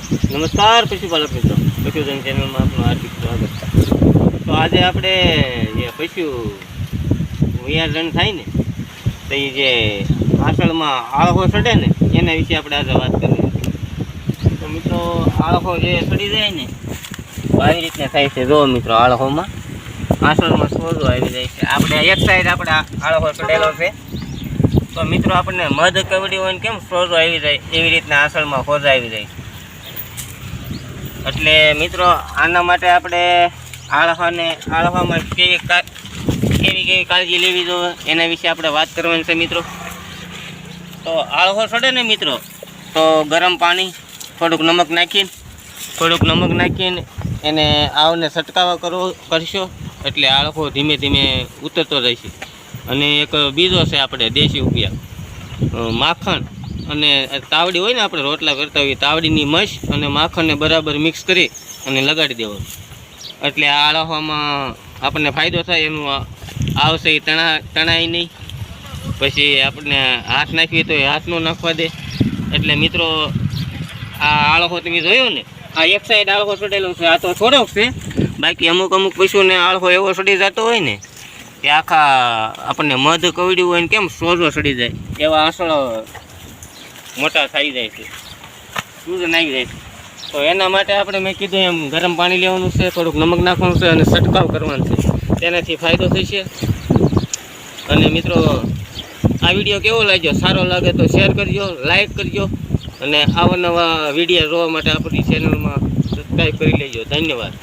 નમસ્કાર પશુપાલક મિત્રો, પશુધન ચેનલમાં આપનું હાર્દિક સ્વાગત છે. તો આજે આપણે જે પશુ વિયારણ થાય ને તો એ જે આસળમાં આળખો ચડે ને એના વિશે આપણે આજે વાત કરવી હતી. તો મિત્રો આળખો જે ચડી જાય ને તો આવી રીતના થાય છે. જો મિત્રો આળખોમાં આસળમાં સોજો આવી જાય છે. આપણે એક સાઈડ આપણે આળખો ચડેલો છે. તો મિત્રો આપણને મધ કવડી હોય ને કેમ સોજો આવી જાય એવી રીતના આસળમાં સોજા આવી જાય. એટલે મિત્રો આના માટે આપણે આળખામાં કેવી કાળજી લેવી જોઈએ એના વિશે આપણે વાત કરવાની છે મિત્રો. તો આળખો ચડે ને મિત્રો તો ગરમ પાણી થોડુંક નમક નાખીને એને આવને છંટકાવ કરશો એટલે આળખો ધીમે ધીમે ઉતરતો રહેશે. અને એક બીજો છે આપણે દેશી ઉપાય, માખણ અને તાવડી હોય ને આપણે રોટલા કરતા હોય તાવડીની મશ અને માખણને બરાબર મિક્સ કરી અને લગાડી દેવાનું. એટલે આ આળખવામાં આપણને ફાયદો થાય. એનું આવશે એ તણાય નહીં. પછી આપણને હાથ નાખીએ તો એ હાથ ન નાખવા દે. એટલે મિત્રો આ આળખો તમે જોયો ને, આ એક સાઈડ આળખો ચડેલો છે, આ તો થોડોક છે. બાકી અમુક પશુને આળખો એવો ચડી જતો હોય ને કે આખા આપણને મધ કવડ્યું હોય ને કેમ સોજો ચડી જાય એવા આસળો મોટા થઈ જાય છે, સૂજન આવી જાય છે. તો એના માટે આપણે મેં કીધું એમ ગરમ પાણી લેવાનું છે, થોડુંક નમક નાખવાનું છે અને છંટકાવ કરવાનો છે. તેનાથી ફાયદો થશે. અને મિત્રો આ વિડીયો કેવો લાગ્યો, સારો લાગે તો શેર કરજો, લાઈક કરજો અને આવા નવા વિડીયો જોવા માટે આપણી ચેનલમાં સબસ્ક્રાઈબ કરી લેજો. ધન્યવાદ.